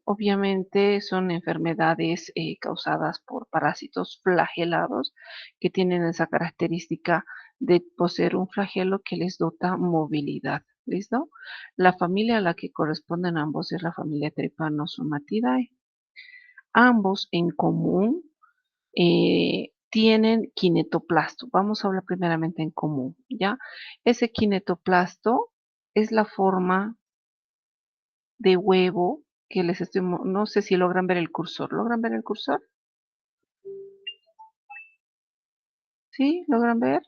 obviamente son enfermedades causadas por parásitos flagelados que tienen esa característica de poseer un flagelo que les dota movilidad. ¿Listo? La familia a la que corresponden ambos es la familia Trypanosomatidae. Ambos en común tienen kinetoplasto. Vamos a hablar primeramente en común, ¿ya? Ese kinetoplasto es la forma de huevo que les estoy, no sé si logran ver el cursor. ¿Logran ver el cursor? ¿Sí? ¿Logran ver?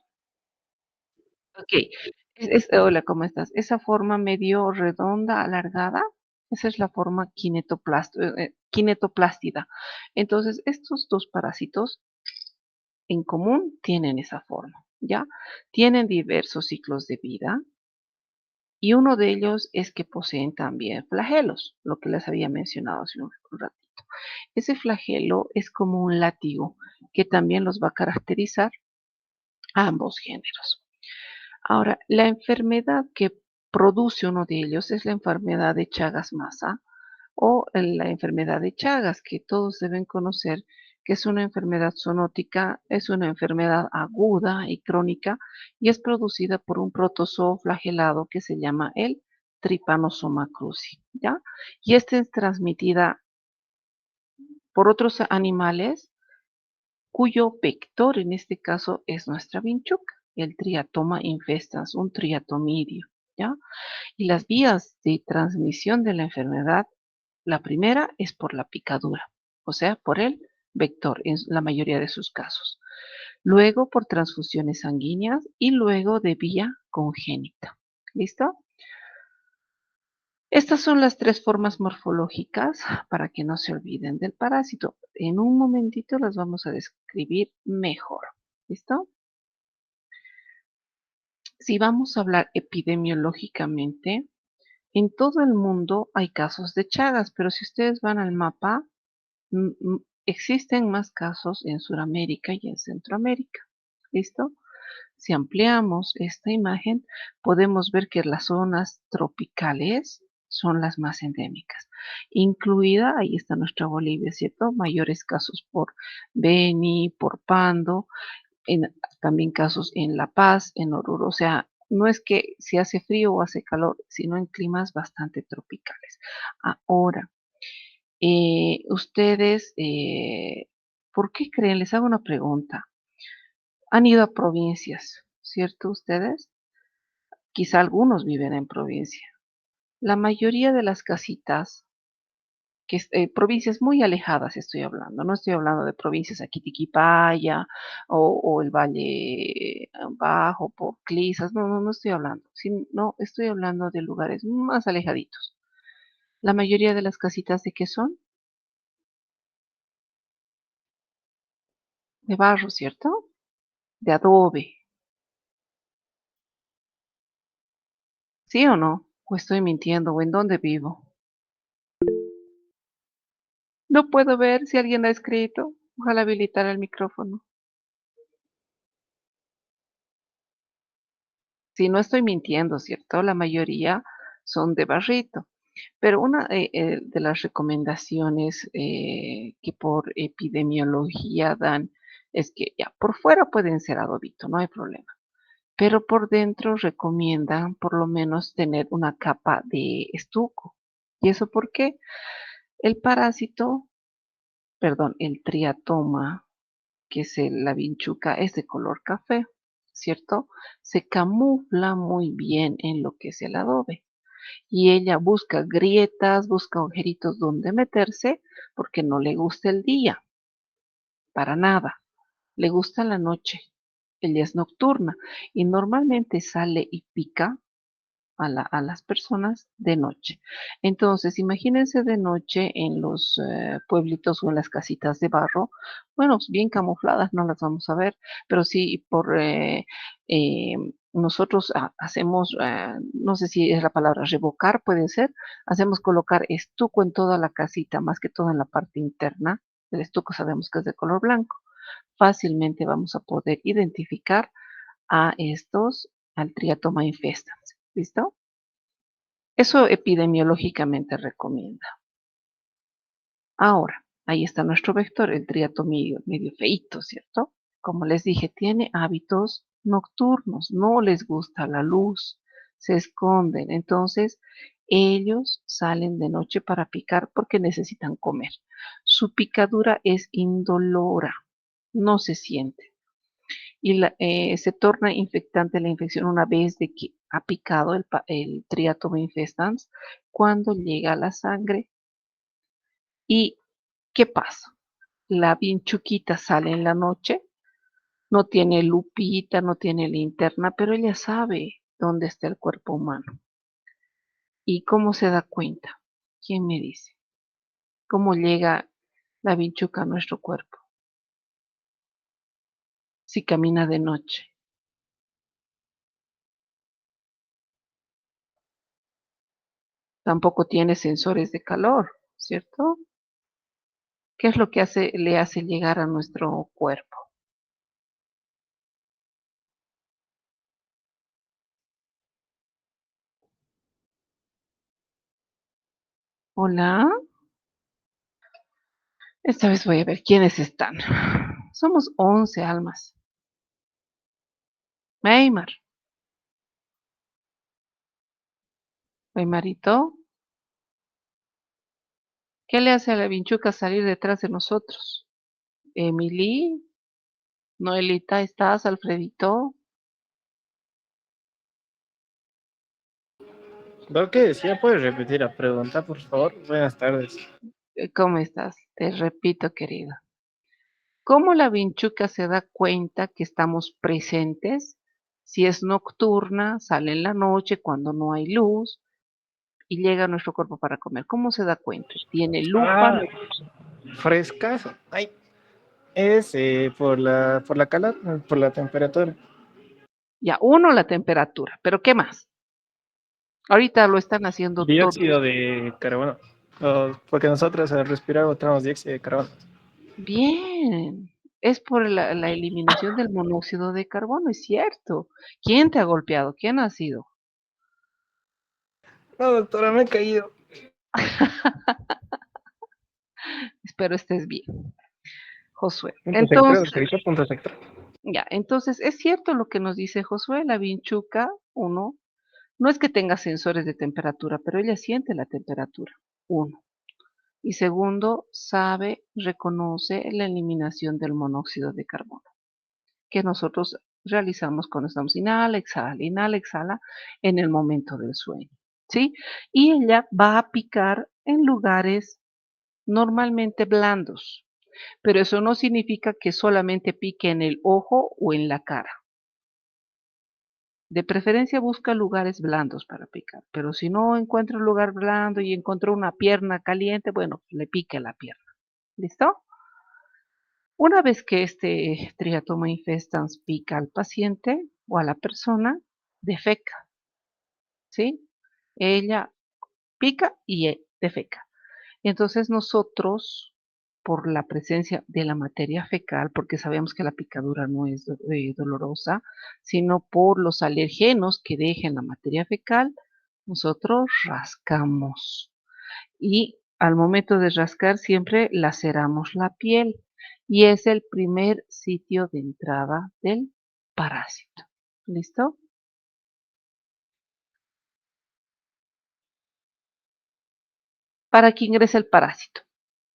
Ok. Hola, ¿cómo estás? Esa forma medio redonda, alargada, esa es la forma kinetoplástida. Entonces, estos dos parásitos en común tienen esa forma, ¿ya? Tienen diversos ciclos de vida y uno de ellos es que poseen también flagelos, lo que les había mencionado hace un ratito. Ese flagelo es como un látigo que también los va a caracterizar a ambos géneros. Ahora, la enfermedad que produce uno de ellos es la enfermedad de Chagas-Massa o la enfermedad de Chagas, que todos deben conocer que es una enfermedad zoonótica, es una enfermedad aguda y crónica y es producida por un protozoo flagelado que se llama el Trypanosoma cruzi, ¿ya? Y esta es transmitida por otros animales cuyo vector en este caso es nuestra vinchuca, el Triatoma infestans, un triatomidio, ¿ya? Y las vías de transmisión de la enfermedad, la primera es por la picadura, o sea, por el vector en la mayoría de sus casos. Luego por transfusiones sanguíneas y luego de vía congénita. ¿Listo? Estas son las tres formas morfológicas para que no se olviden del parásito. En un momentito las vamos a describir mejor. ¿Listo? Si vamos a hablar epidemiológicamente, en todo el mundo hay casos de Chagas, pero si ustedes van al mapa, existen más casos en Sudamérica y en Centroamérica. ¿Listo? Si ampliamos esta imagen, podemos ver que las zonas tropicales son las más endémicas, incluida, ahí está nuestra Bolivia, ¿cierto? Mayores casos por Beni, por Pando, también casos en La Paz, en Oruro, o sea, no es que si hace frío o hace calor, sino en climas bastante tropicales. Ahora, ustedes, ¿por qué creen? Les hago una pregunta. Han ido a provincias, ¿cierto ustedes? Quizá algunos viven en provincia. La mayoría de las casitas, provincias muy alejadas estoy hablando, no estoy hablando de provincias aquí Tiquipaya o el Valle Bajo, por Clisas, no estoy hablando, no estoy hablando de lugares más alejaditos. La mayoría de las casitas de qué son, de barro, ¿cierto? De adobe, ¿sí o no? ¿O estoy mintiendo? ¿O en dónde vivo? No puedo ver si alguien ha escrito. Ojalá habilitar el micrófono. Si no estoy mintiendo, ¿cierto? La mayoría son de barrito. Pero una de las recomendaciones que por epidemiología dan es que ya por fuera pueden ser adobito, no hay problema. Pero por dentro recomiendan por lo menos tener una capa de estuco. ¿Y eso por qué? El parásito, perdón, el triatoma, que es la vinchuca, es de color café, ¿cierto? Se camufla muy bien en lo que es el adobe. Y ella busca grietas, busca agujeritos donde meterse, porque no le gusta el día, para nada. Le gusta la noche. Ella es nocturna y normalmente sale y pica a las personas de noche. Entonces, imagínense de noche en los pueblitos o en las casitas de barro, bueno, bien camufladas no las vamos a ver, pero sí por eh, nosotros hacemos, no sé si es la palabra revocar, puede ser, hacemos colocar estuco en toda la casita, más que todo en la parte interna. El estuco sabemos que es de color blanco. Fácilmente vamos a poder identificar a estos, al Triatoma infestans. ¿Listo? Eso epidemiológicamente recomienda. Ahora, ahí está nuestro vector, el triatomio medio feíto, ¿cierto? Como les dije, tiene hábitos nocturnos, no les gusta la luz, se esconden. Entonces, ellos salen de noche para picar porque necesitan comer. Su picadura es indolora, no se siente. Y se torna infectante la infección una vez de que ha picado el Triatom infestans cuando llega a la sangre. ¿Y qué pasa? La vinchuquita sale en la noche, no tiene lupita, no tiene linterna, pero ella sabe dónde está el cuerpo humano. ¿Y cómo se da cuenta? ¿Quién me dice? ¿Cómo llega la vinchuca a nuestro cuerpo? Si camina de noche. Tampoco tiene sensores de calor, ¿cierto? ¿Qué es lo que le hace llegar a nuestro cuerpo? Hola, esta vez voy a ver quiénes están. Somos 11 almas. Weimar, Weimarito, ¿qué le hace a la vinchuca salir detrás de nosotros? Emily, Noelita, ¿estás? Alfredito, Lo que decía, ¿puedes repetir la pregunta, por favor? Buenas tardes. ¿cómo estás? Te repito, querida. ¿Cómo la vinchuca se da cuenta que estamos presentes? Si es nocturna, sale en la noche cuando no hay luz y llega a nuestro cuerpo para comer. ¿Cómo se da cuenta? ¿Tiene lupa? Ah, frescas. Ay, es por la calor, por la temperatura. Ya, uno, la temperatura, pero ¿qué más? Ahorita lo están haciendo Dióxido todos. de carbono. Porque nosotros al respirar botamos dióxido de carbono. Bien, es por la eliminación del monóxido de carbono, es cierto. ¿Quién te ha golpeado? ¿Quién ha sido? No, doctora, me he caído. Espero estés bien, Josué. Punto sector, Entonces, doctorita, punto sector. ya, entonces es cierto lo que nos dice Josué, la vinchuca, uno, no es que tenga sensores de temperatura, pero ella siente la temperatura, uno. Y segundo, sabe, reconoce la eliminación del monóxido de carbono, que nosotros realizamos cuando estamos inhala, exhala en el momento del sueño, ¿sí? Y ella va a picar en lugares normalmente blandos, pero eso no significa que solamente pique en el ojo o en la cara. De preferencia busca lugares blandos para picar, pero si no encuentra un lugar blando y encontró una pierna caliente, bueno, le pique la pierna. ¿Listo? Una vez que este triatoma infestans pica al paciente o a la persona, defeca, ¿sí? Ella pica y defeca. Entonces nosotros, por la presencia de la materia fecal, porque sabemos que la picadura no es dolorosa, sino por los alergenos que deja en la materia fecal, nosotros rascamos. Y al momento de rascar siempre laceramos la piel y es el primer sitio de entrada del parásito. ¿Listo? Para que ingrese el parásito.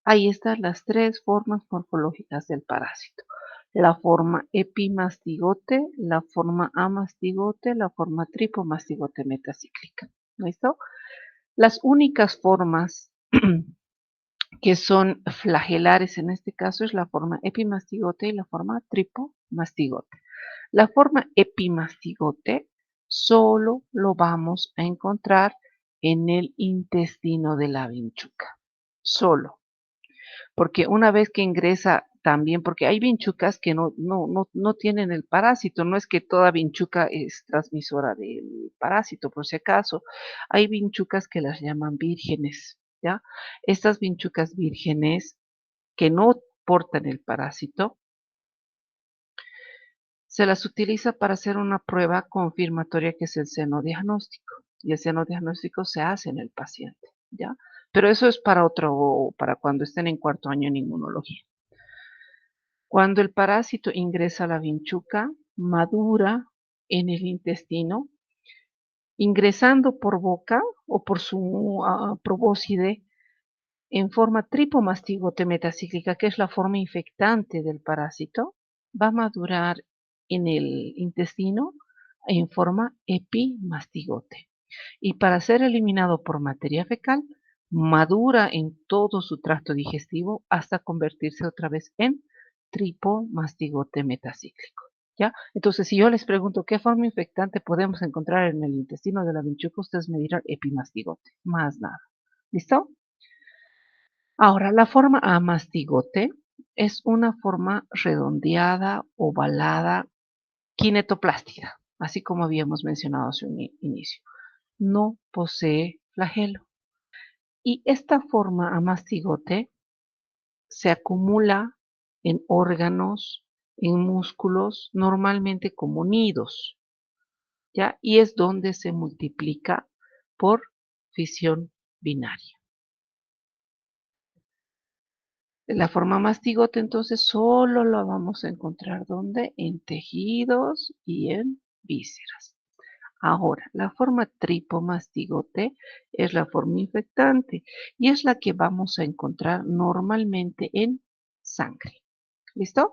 Ahí están las tres formas morfológicas del parásito. La forma epimastigote, la forma amastigote, la forma tripomastigote metacíclica. ¿Listo? Las únicas formas que son flagelares en este caso es la forma epimastigote y la forma tripomastigote. La forma epimastigote solo lo vamos a encontrar en el intestino de la vinchuca, solo, porque una vez que ingresa también, porque hay vinchucas que no tienen el parásito, no es que toda vinchuca es transmisora del parásito, por si acaso, hay vinchucas que las llaman vírgenes, ¿ya? Estas vinchucas vírgenes que no portan el parásito, se las utiliza para hacer una prueba confirmatoria que es el seno diagnóstico. Y el seno diagnóstico se hace en el paciente, ¿ya? Pero eso es para cuando estén en cuarto año en inmunología. Cuando el parásito ingresa a la vinchuca, madura en el intestino, ingresando por boca o por su probóscide en forma tripomastigote metacíclica, que es la forma infectante del parásito, va a madurar en el intestino en forma epimastigote. Y para ser eliminado por materia fecal, madura en todo su tracto digestivo hasta convertirse otra vez en tripomastigote metacíclico. ¿Ya? Entonces, si yo les pregunto qué forma infectante podemos encontrar en el intestino de la vinchuca, ustedes me dirán epimastigote, más nada. ¿Listo? Ahora, la forma amastigote es una forma redondeada, ovalada, kinetoplástica, así como habíamos mencionado hace un inicio. No posee flagelo. Y esta forma amastigote se acumula en órganos, en músculos, normalmente como nidos, ¿ya? Y es donde se multiplica por fisión binaria. La forma mastigote entonces solo la vamos a encontrar ¿dónde? En tejidos y en vísceras. Ahora, la forma tripomastigote es la forma infectante y es la que vamos a encontrar normalmente en sangre. ¿Listo?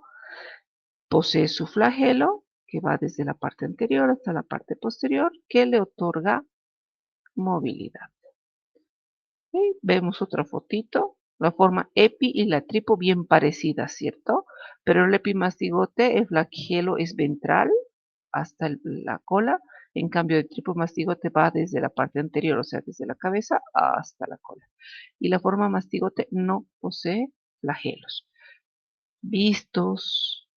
Posee su flagelo, que va desde la parte anterior hasta la parte posterior, que le otorga movilidad. ¿Sí? Vemos otra fotito, la forma epi y la tripo bien parecidas, ¿cierto? Pero el epimastigote, el flagelo es ventral hasta la cola, en cambio el tripomastigote va desde la parte anterior, o sea, desde la cabeza hasta la cola. Y la forma mastigote no posee flagelos. Vistos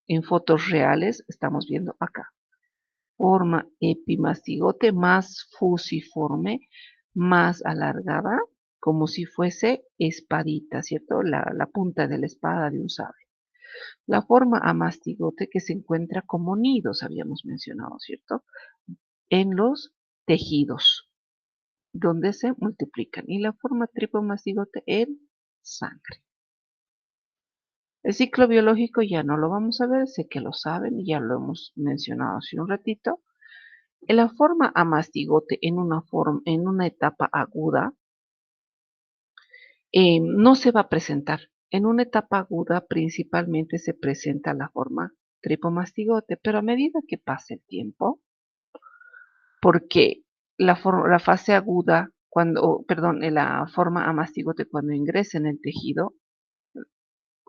en fotos reales, estamos viendo acá. Forma epimastigote más fusiforme, más alargada, como si fuese espadita, ¿cierto? La punta de la espada de un sable. La forma amastigote que se encuentra como nidos, habíamos mencionado, ¿cierto? En los tejidos, donde se multiplican. Y la forma tripomastigote en sangre. El ciclo biológico ya no lo vamos a ver, sé que lo saben, ya lo hemos mencionado hace un ratito. En la forma amastigote en una etapa aguda no se va a presentar. En una etapa aguda principalmente se presenta la forma tripomastigote, pero a medida que pasa el tiempo, porque la fase aguda, perdón, la forma amastigote cuando ingresa en el tejido,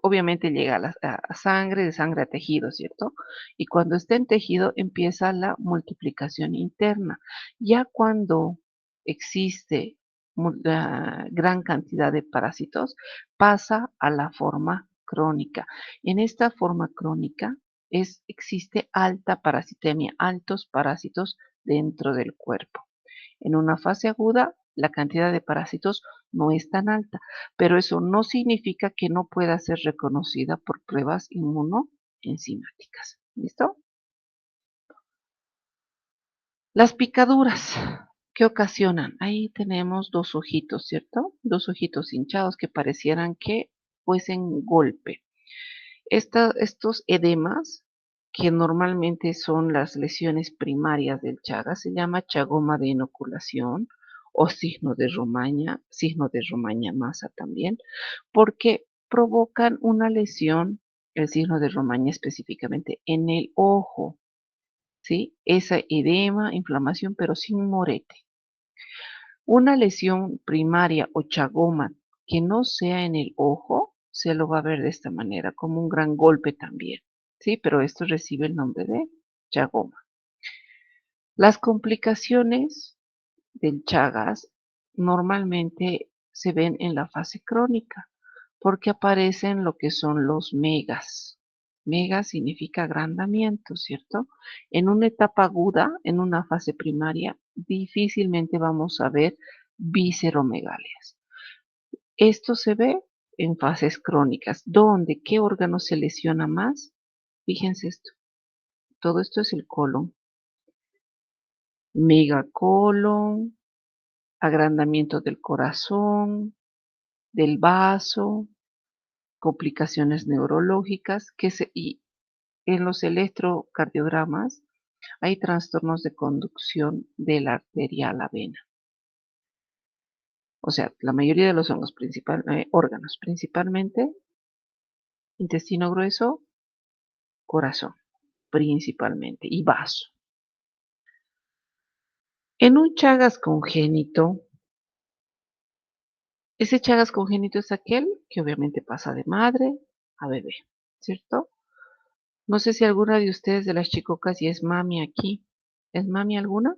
obviamente llega a sangre, de sangre a tejido, ¿cierto? Y cuando está en tejido empieza la multiplicación interna. Ya cuando existe gran cantidad de parásitos, pasa a la forma crónica. En esta forma crónica existe alta parasitemia, altos parásitos dentro del cuerpo. En una fase aguda, la cantidad de parásitos no es tan alta, pero eso no significa que no pueda ser reconocida por pruebas inmunoenzimáticas. ¿Listo? Las picaduras, ¿qué ocasionan? Ahí tenemos dos ojitos, ¿cierto? Dos ojitos hinchados que parecieran que fuesen golpe. Estos edemas, que normalmente son las lesiones primarias del Chagas, se llama chagoma de inoculación o signo de Romaña masa también, porque provocan una lesión, el signo de Romaña específicamente, en el ojo, ¿sí? Esa edema, inflamación, pero sin morete. Una lesión primaria o chagoma que no sea en el ojo, se lo va a ver de esta manera, como un gran golpe también, ¿sí? Pero esto recibe el nombre de chagoma. Las complicaciones del Chagas normalmente se ven en la fase crónica, porque aparecen lo que son los megas. Mega significa agrandamiento, ¿cierto? En una etapa aguda, en una fase primaria, difícilmente vamos a ver visceromegalias. Esto se ve en fases crónicas, donde ¿qué órgano se lesiona más? Fíjense esto, todo esto es el colon. Megacolon, agrandamiento del corazón, del vaso, complicaciones neurológicas, y en los electrocardiogramas hay trastornos de conducción de la arteria a la vena. O sea, la mayoría de los órganos, principalmente intestino grueso, corazón, principalmente, y vaso. En un Chagas congénito, ese Chagas congénito es aquel que obviamente pasa de madre a bebé, ¿cierto? No sé si alguna de ustedes de las chicocas ya es mami aquí. ¿Es mami alguna?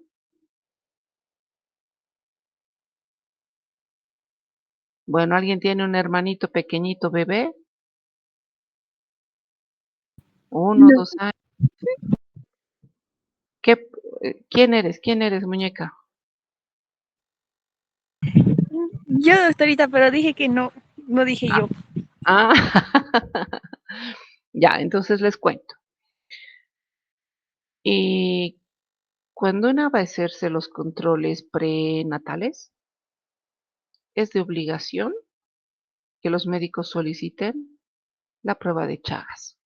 Bueno, ¿alguien tiene un hermanito pequeñito bebé? 1, No, 2 años. ¿Qué, ¿Quién eres? ¿Quién eres, muñeca? yo hasta ahorita, pero dije que no, no dije yo. Ah, ya, entonces les cuento. Y cuando una va a hacerse los controles prenatales, es de obligación que los médicos soliciten la prueba de Chagas.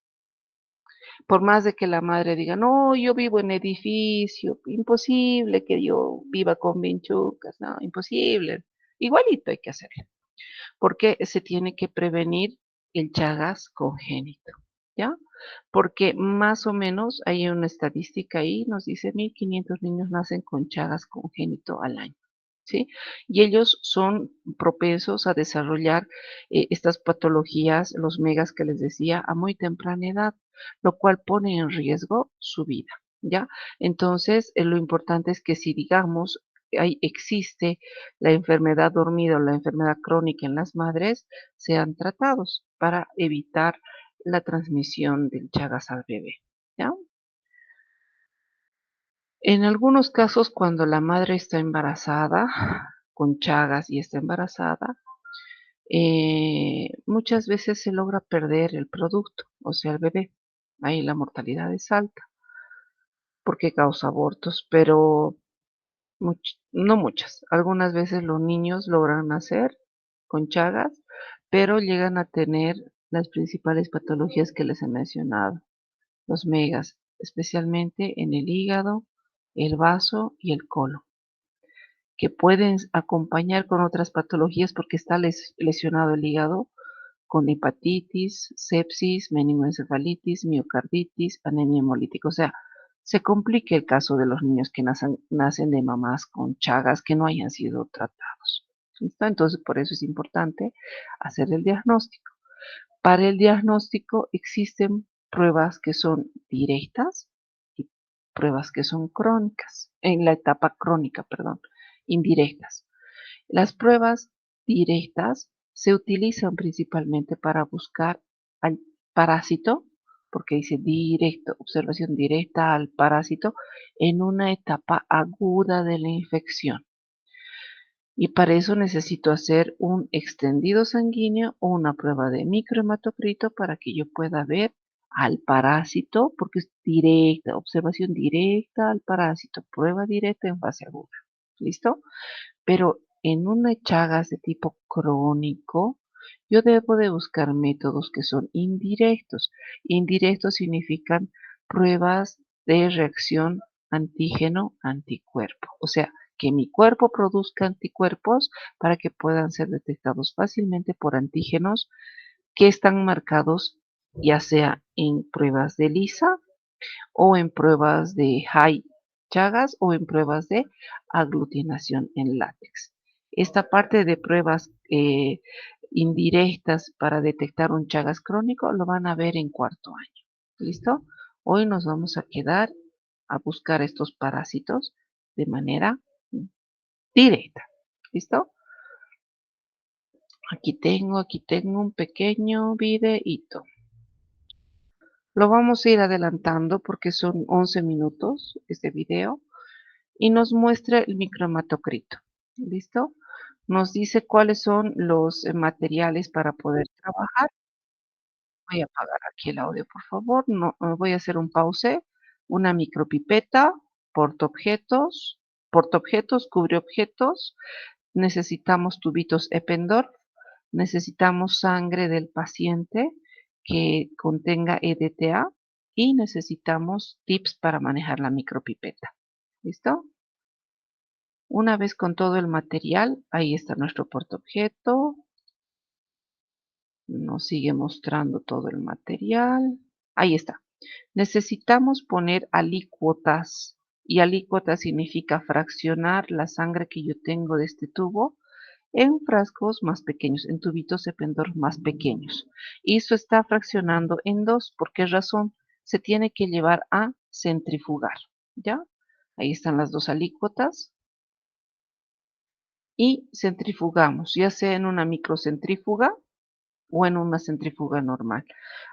Por más de que la madre diga, no, yo vivo en edificio, imposible que yo viva con vinchucas, no, imposible. Igualito hay que hacerlo, porque se tiene que prevenir el Chagas congénito, ¿ya? Porque más o menos hay una estadística ahí, nos dice 1.500 niños nacen con Chagas congénito al año. ¿Sí? Y ellos son propensos a desarrollar estas patologías, los megas que les decía, a muy temprana edad, lo cual pone en riesgo su vida, ¿ya? Entonces, lo importante es que si digamos existe la enfermedad dormida o la enfermedad crónica en las madres, sean tratados para evitar la transmisión del Chagas al bebé, ¿ya? En algunos casos, cuando la madre está embarazada, con Chagas y está embarazada, muchas veces se logra perder el producto, o sea, el bebé. Ahí la mortalidad es alta porque causa abortos, pero no muchas. Algunas veces los niños logran nacer con Chagas, pero llegan a tener las principales patologías que les he mencionado, los megas, especialmente en el hígado, el vaso y el colon, que pueden acompañar con otras patologías porque está lesionado el hígado con hepatitis, sepsis, meningoencefalitis, miocarditis, anemia hemolítica. O sea, se complica el caso de los niños que nacen de mamás con Chagas que no hayan sido tratados. ¿Listo? Entonces, por eso es importante hacer el diagnóstico. Para el diagnóstico existen pruebas que son directas y pruebas que son crónicas, en la etapa crónica, perdón, indirectas. Las pruebas directas se utilizan principalmente para buscar al parásito, porque dice directo, observación directa al parásito en una etapa aguda de la infección. Y para eso necesito hacer un extendido sanguíneo o una prueba de microhematocrito para que yo pueda ver al parásito, porque es directa, observación directa al parásito, prueba directa en fase aguda. ¿Listo? Pero en una Chagas de tipo crónico, yo debo de buscar métodos que son indirectos. Indirectos significan pruebas de reacción antígeno-anticuerpo. O sea, que mi cuerpo produzca anticuerpos para que puedan ser detectados fácilmente por antígenos que están marcados ya sea en pruebas de ELISA o en pruebas de high Chagas o en pruebas de aglutinación en látex. Esta parte de pruebas indirectas para detectar un Chagas crónico lo van a ver en cuarto año. ¿Listo? Hoy nos vamos a quedar a buscar estos parásitos de manera directa. ¿Listo? Aquí tengo un pequeño videíto. Lo vamos a ir adelantando porque son 11 minutos este video y nos muestra el micromatocrito. ¿Listo? Nos dice cuáles son los materiales para poder trabajar. Voy a apagar aquí el audio, por favor. No, voy a hacer un pause. Una micropipeta, portaobjetos, portaobjetos, cubre objetos, necesitamos tubitos Eppendorf, necesitamos sangre del paciente que contenga EDTA y necesitamos tips para manejar la micropipeta. ¿Listo? Una vez con todo el material, ahí está nuestro portaobjeto. Nos sigue mostrando todo el material. Ahí está. Necesitamos poner alícuotas. Y alícuotas significa fraccionar la sangre que yo tengo de este tubo en frascos más pequeños, en tubitos de pendor más pequeños. Y eso está fraccionando en dos. ¿Por qué razón? Se tiene que llevar a centrifugar. ¿Ya? Ahí están las dos alícuotas. Y centrifugamos, ya sea en una microcentrífuga o en una centrífuga normal,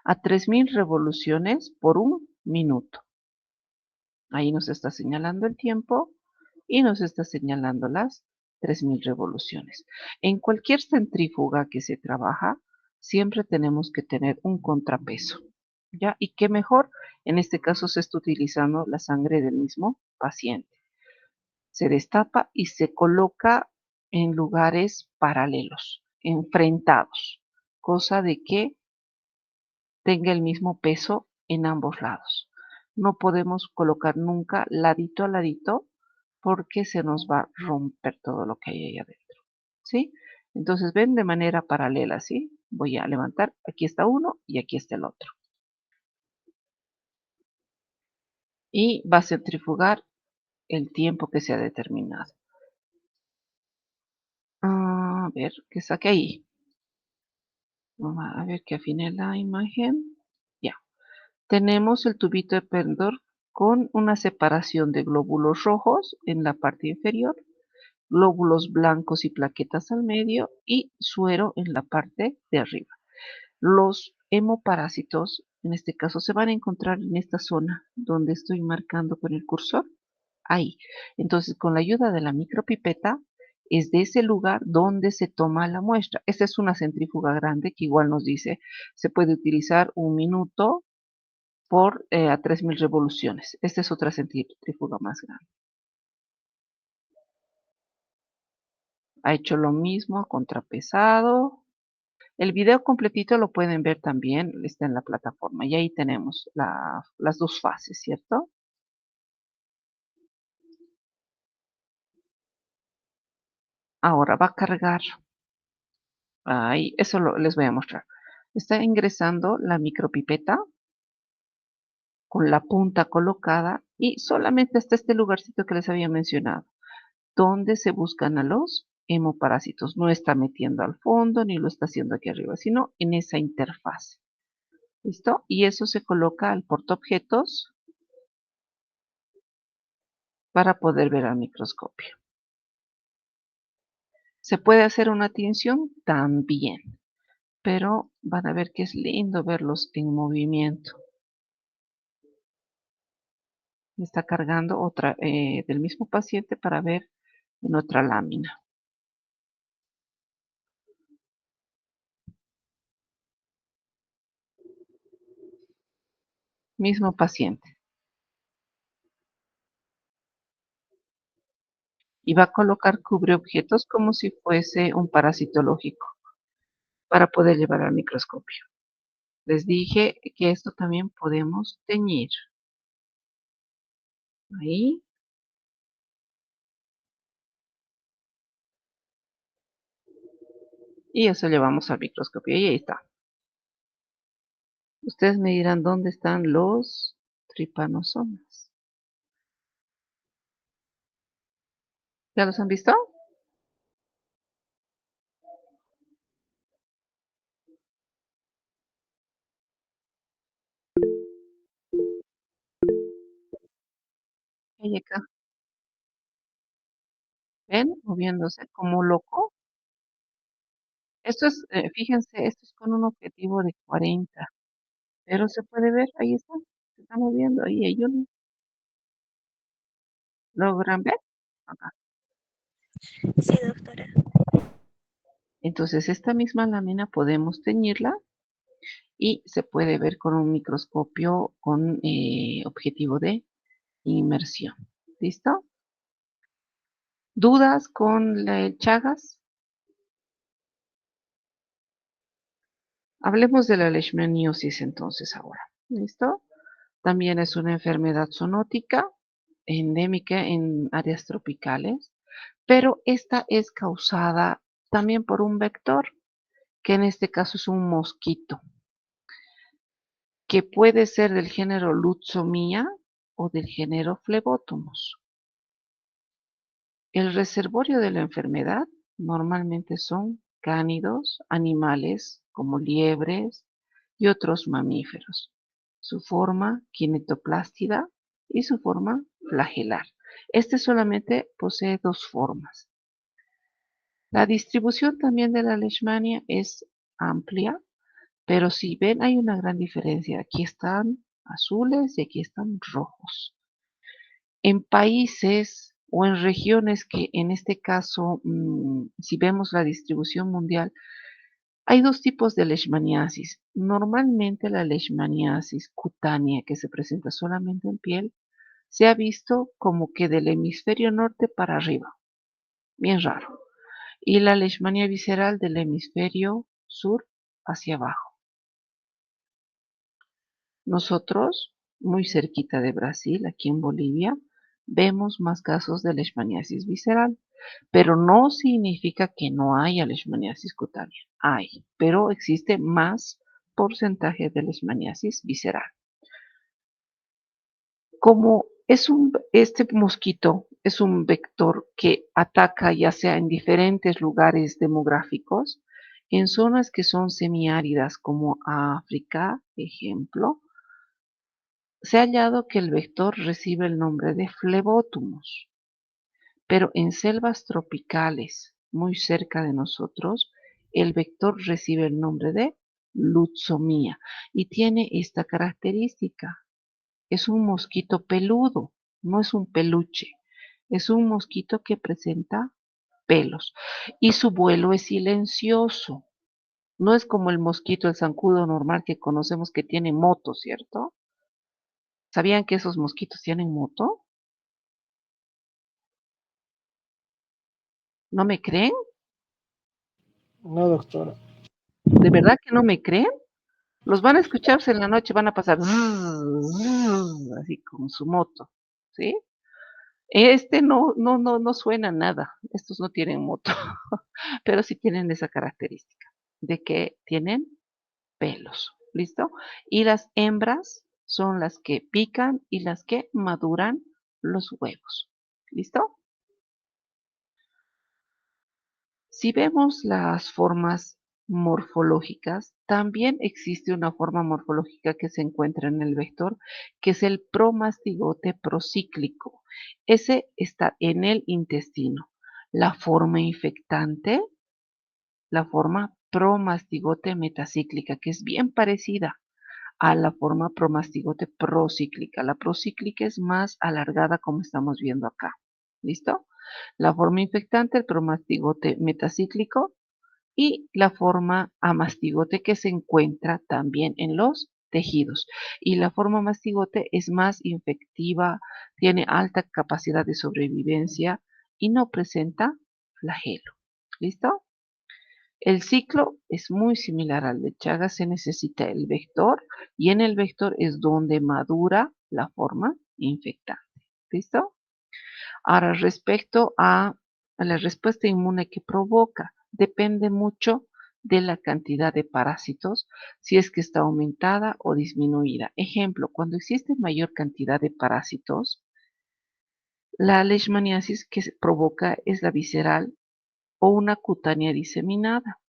a 3000 revoluciones por un minuto. Ahí nos está señalando el tiempo y nos está señalando las 3000 revoluciones. En cualquier centrífuga que se trabaja, siempre tenemos que tener un contrapeso. ¿Ya? Y qué mejor, en este caso se está utilizando la sangre del mismo paciente. Se destapa y se coloca en lugares paralelos, enfrentados, cosa de que tenga el mismo peso en ambos lados. No podemos colocar nunca ladito a ladito porque se nos va a romper todo lo que hay ahí adentro. ¿Sí? Entonces ven de manera paralela, ¿sí? Voy a levantar, aquí está uno y aquí está el otro. Y va a centrifugar el tiempo que se ha determinado. A ver, que saque ahí. Vamos a ver que afine la imagen. Ya. Tenemos el tubito de Pendor con una separación de glóbulos rojos en la parte inferior, glóbulos blancos y plaquetas al medio y suero en la parte de arriba. Los hemoparásitos, en este caso, se van a encontrar en esta zona donde estoy marcando con el cursor. Ahí. Entonces, con la ayuda de la micropipeta, es de ese lugar donde se toma la muestra. Esta es una centrífuga grande que igual nos dice, se puede utilizar un minuto por a 3000 revoluciones. Esta es otra centrífuga más grande. Ha hecho lo mismo, contrapesado. El video completito lo pueden ver también, está en la plataforma. Y ahí tenemos las dos fases, ¿cierto? Ahora va a cargar. Ahí, eso les voy a mostrar. Está ingresando la micropipeta con la punta colocada y solamente hasta este lugarcito que les había mencionado, donde se buscan a los hemoparásitos. No está metiendo al fondo ni lo está haciendo aquí arriba, sino en esa interfaz. ¿Listo? Y eso se coloca al portaobjetos para poder ver al microscopio. ¿Se puede hacer una tinción? También. Pero van a ver que es lindo verlos en movimiento. Está cargando otra del mismo paciente para ver en otra lámina. Mismo paciente. Y va a colocar cubreobjetos como si fuese un parasitológico para poder llevar al microscopio. Les dije que esto también podemos teñir. Ahí. Y eso llevamos al microscopio y ahí está. Ustedes me dirán dónde están los tripanosomas. ¿Ya los han visto? Ahí acá. ¿Ven? Moviéndose como loco. Esto es, fíjense, esto es con un objetivo de 40. Pero se puede ver, ahí está. Se está moviendo, ahí hay uno. ¿Logran ver? Acá. Sí, doctora. Entonces, esta misma lámina podemos teñirla y se puede ver con un microscopio con objetivo de inmersión. ¿Listo? ¿Dudas con el Chagas? Hablemos de la leishmaniosis entonces ahora. ¿Listo? También es una enfermedad zoonótica, endémica en áreas tropicales, pero esta es causada también por un vector, que en este caso es un mosquito, que puede ser del género Lutzomia o del género Phlebotomus. El reservorio de la enfermedad normalmente son cánidos, animales como liebres y otros mamíferos. Su forma quinetoplástida y su forma flagelar. Este solamente posee dos formas. La distribución también de la leishmania es amplia, pero si ven hay una gran diferencia. Aquí están azules y aquí están rojos. En países o en regiones que en este caso, si vemos la distribución mundial, hay dos tipos de leishmaniasis. Normalmente la leishmaniasis cutánea, que se presenta solamente en piel, se ha visto como que del hemisferio norte para arriba, bien raro. Y la leishmania visceral del hemisferio sur hacia abajo. Nosotros, muy cerquita de Brasil, aquí en Bolivia, vemos más casos de leishmaniasis visceral, pero no significa que no haya leishmaniasis cutánea. Hay, pero existe más porcentaje de leishmaniasis visceral. Como este mosquito es un vector que ataca ya sea en diferentes lugares demográficos, en zonas que son semiáridas como África, ejemplo, se ha hallado que el vector recibe el nombre de Phlebotomus, pero en selvas tropicales muy cerca de nosotros, el vector recibe el nombre de Lutzomia y tiene esta característica. Es un mosquito peludo, no es un peluche, es un mosquito que presenta pelos y su vuelo es silencioso. No es como el mosquito, el zancudo normal que conocemos que tiene moto, ¿cierto? ¿Sabían que esos mosquitos tienen moto? ¿No me creen? No, doctora. ¿De verdad que no me creen? Los van a escucharse en la noche, van a pasar así con su moto, ¿sí? No suena nada. Estos no tienen moto, pero sí tienen esa característica de que tienen pelos, ¿listo? Y las hembras son las que pican y las que maduran los huevos, ¿listo? Si vemos las formas morfológicas, también existe una forma morfológica que se encuentra en el vector, que es el promastigote procíclico. Ese está en el intestino. La forma infectante, la forma promastigote metacíclica, que es bien parecida a la forma promastigote procíclica. La procíclica es más alargada como estamos viendo acá. ¿Listo? La forma infectante, el promastigote metacíclico, y la forma a mastigote que se encuentra también en los tejidos. Y la forma mastigote es más infectiva, tiene alta capacidad de sobrevivencia y no presenta flagelo. ¿Listo? El ciclo es muy similar al de Chagas, se necesita el vector y en el vector es donde madura la forma infectante. ¿Listo? Ahora, respecto a la respuesta inmune que provoca, depende mucho de la cantidad de parásitos, si es que está aumentada o disminuida. Ejemplo, cuando existe mayor cantidad de parásitos, la leishmaniasis que se provoca es la visceral o una cutánea diseminada.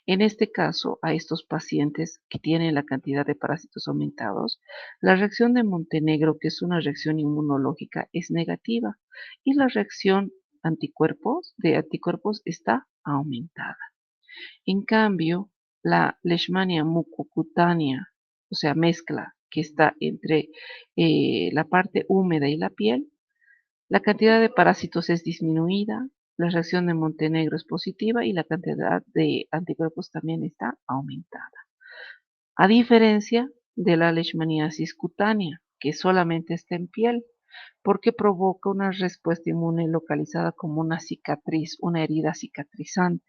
En este caso, a estos pacientes que tienen la cantidad de parásitos aumentados, la reacción de Montenegro, que es una reacción inmunológica, es negativa y la reacción de anticuerpos está aumentada. En cambio, la leishmania mucocutánea, o sea, mezcla que está entre la parte húmeda y la piel, la cantidad de parásitos es disminuida, la reacción de Montenegro es positiva y la cantidad de anticuerpos también está aumentada. A diferencia de la leishmaniasis cutánea, que solamente está en piel, porque provoca una respuesta inmune localizada como una cicatriz, una herida cicatrizante.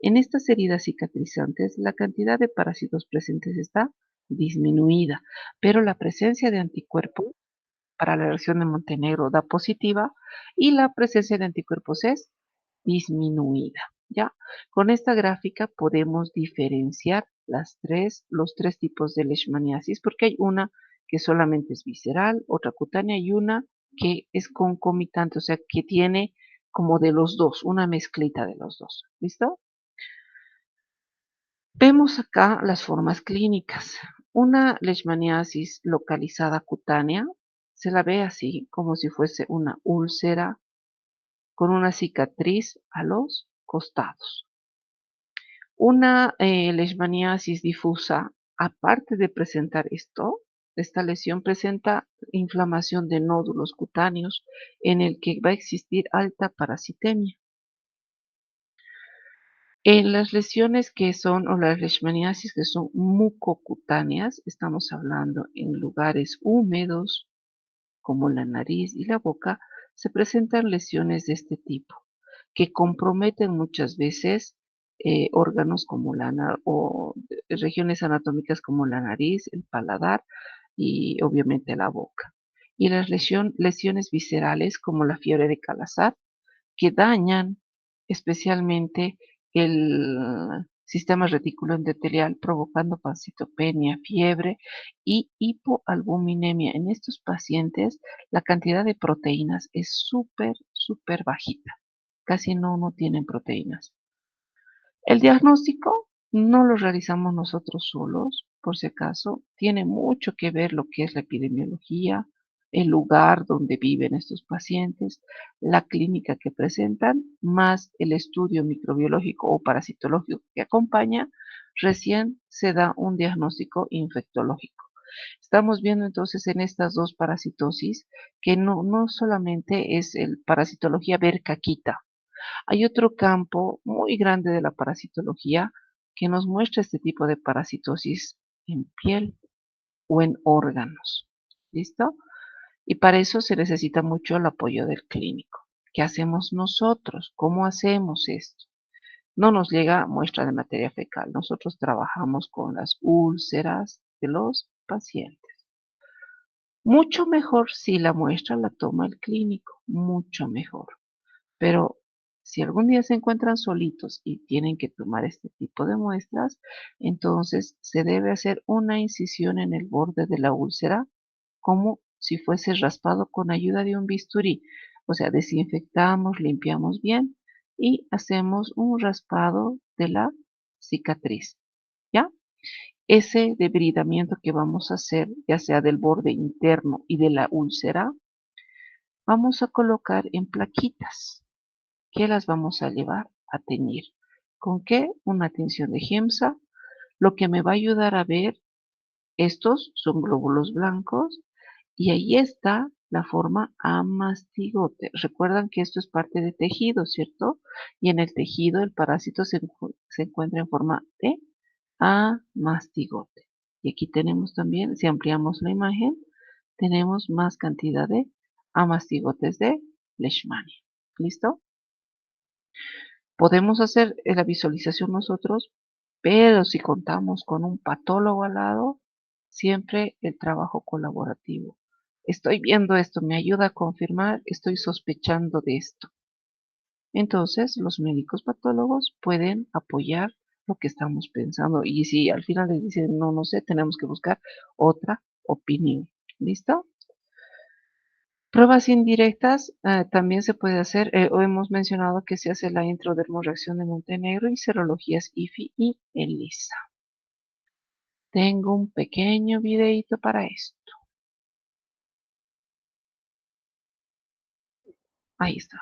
En estas heridas cicatrizantes, la cantidad de parásitos presentes está disminuida, pero la presencia de anticuerpos para la reacción de Montenegro da positiva y la presencia de anticuerpos es disminuida. ¿Ya? Con esta gráfica podemos diferenciar los tres tipos de leishmaniasis, porque hay una que solamente es visceral, otra cutánea y una que es concomitante, o sea, que tiene como de los dos, una mezclita de los dos. ¿Listo? Vemos acá las formas clínicas. Una leishmaniasis localizada cutánea se la ve así, como si fuese una úlcera con una cicatriz a los costados. Una leishmaniasis difusa, aparte de presentar esta lesión presenta inflamación de nódulos cutáneos en el que va a existir alta parasitemia. En las lesiones que son, o las leishmaniasis que son mucocutáneas, estamos hablando en lugares húmedos como la nariz y la boca, se presentan lesiones de este tipo, que comprometen muchas veces órganos como o regiones anatómicas como la nariz, el paladar y obviamente la boca. Y las lesiones viscerales como la fiebre de Calazar, que dañan especialmente el sistema retículo endotelial, provocando pancitopenia, fiebre y hipoalbuminemia. En estos pacientes, la cantidad de proteínas es súper bajita. Casi no tienen proteínas. El diagnóstico no lo realizamos nosotros solos, por si acaso. Tiene mucho que ver lo que es la epidemiología, el lugar donde viven estos pacientes, la clínica que presentan, más el estudio microbiológico o parasitológico que acompaña, recién se da un diagnóstico infectológico. Estamos viendo entonces en estas dos parasitosis que no solamente es el parasitología ver caquita. Hay otro campo muy grande de la parasitología que nos muestra este tipo de parasitosis en piel o en órganos. ¿Listo? Y para eso se necesita mucho el apoyo del clínico. ¿Qué hacemos nosotros? ¿Cómo hacemos esto? No nos llega muestra de materia fecal. Nosotros trabajamos con las úlceras de los pacientes. Mucho mejor si la muestra la toma el clínico, mucho mejor. Pero si algún día se encuentran solitos y tienen que tomar este tipo de muestras, entonces se debe hacer una incisión en el borde de la úlcera como si fuese raspado con ayuda de un bisturí. O sea, desinfectamos, limpiamos bien y hacemos un raspado de la cicatriz. ¿Ya? Ese debridamiento que vamos a hacer, ya sea del borde interno y de la úlcera, vamos a colocar en plaquitas que las vamos a llevar a teñir. ¿Con qué? Una tinción de Giemsa, lo que me va a ayudar a ver, estos son glóbulos blancos y ahí está la forma amastigote. Recuerdan que esto es parte de tejido, ¿cierto? Y en el tejido el parásito se encuentra en forma de amastigote. Y aquí tenemos también, si ampliamos la imagen, tenemos más cantidad de amastigotes de Leishmania. ¿Listo? Podemos hacer la visualización nosotros, pero si contamos con un patólogo al lado, siempre el trabajo colaborativo. Estoy viendo esto, me ayuda a confirmar, estoy sospechando de esto. Entonces, los médicos patólogos pueden apoyar lo que estamos pensando. Y si al final les dicen, no sé, tenemos que buscar otra opinión. ¿Listo? Pruebas indirectas también se puede hacer, o hemos mencionado que se hace la introdermorreacción de Montenegro y serologías IFI y ELISA. Tengo un pequeño videito para esto. Ahí está.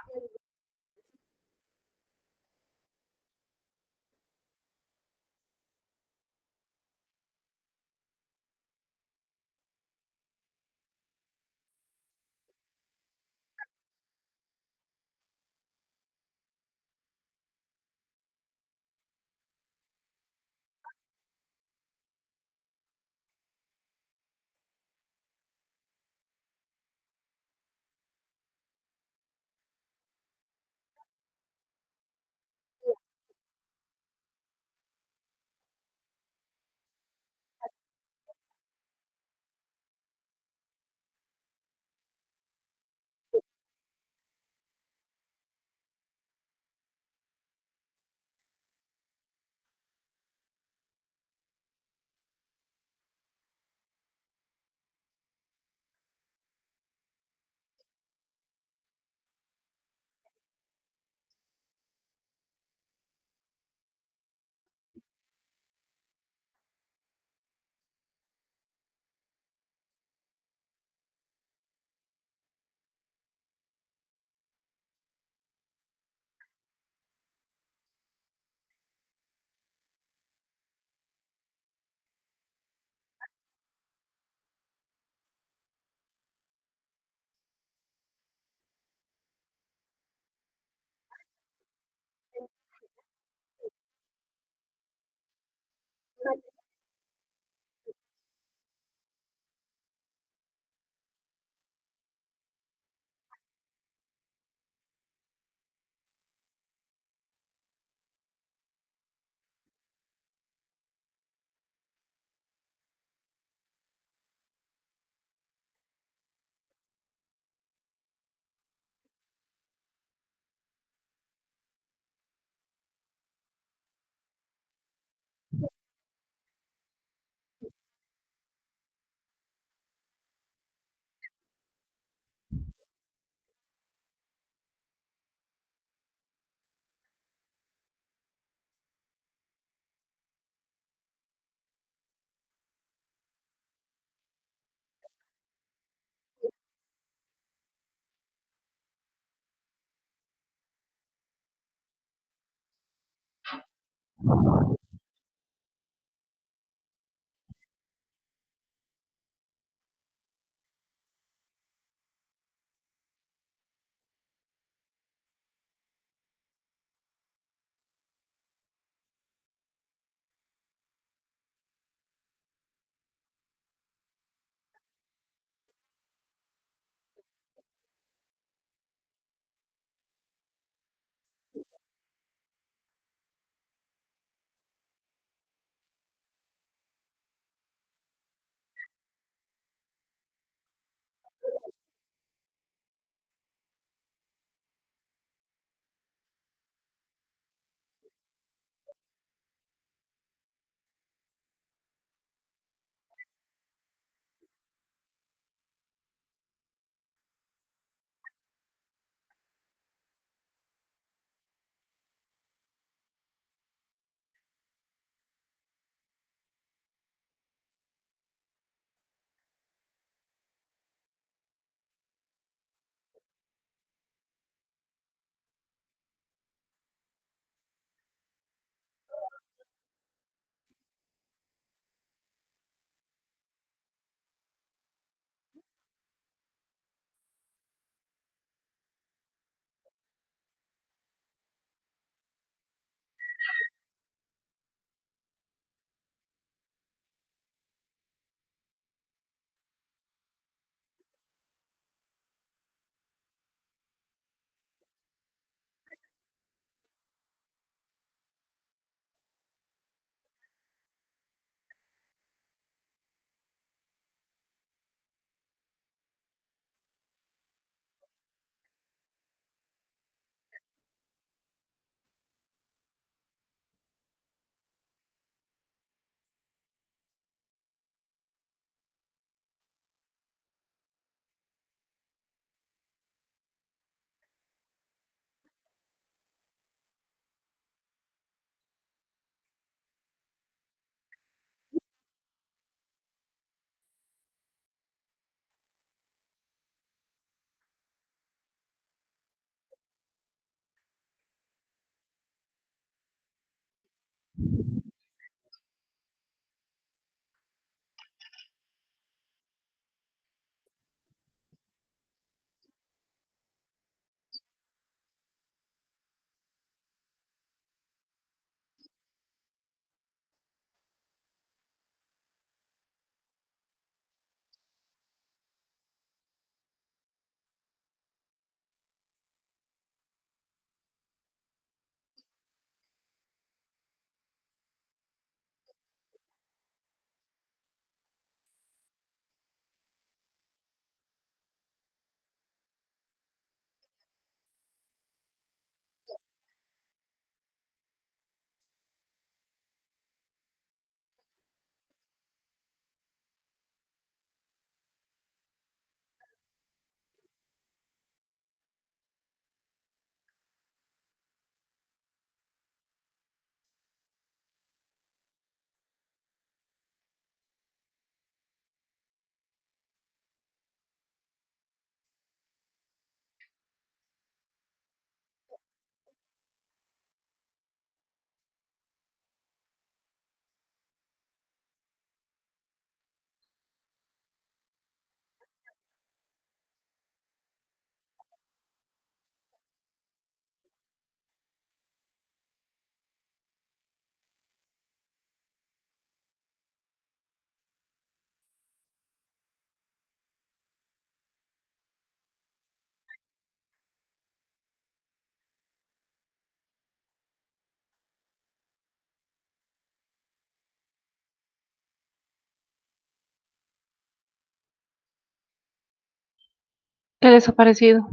¿Qué les ha parecido?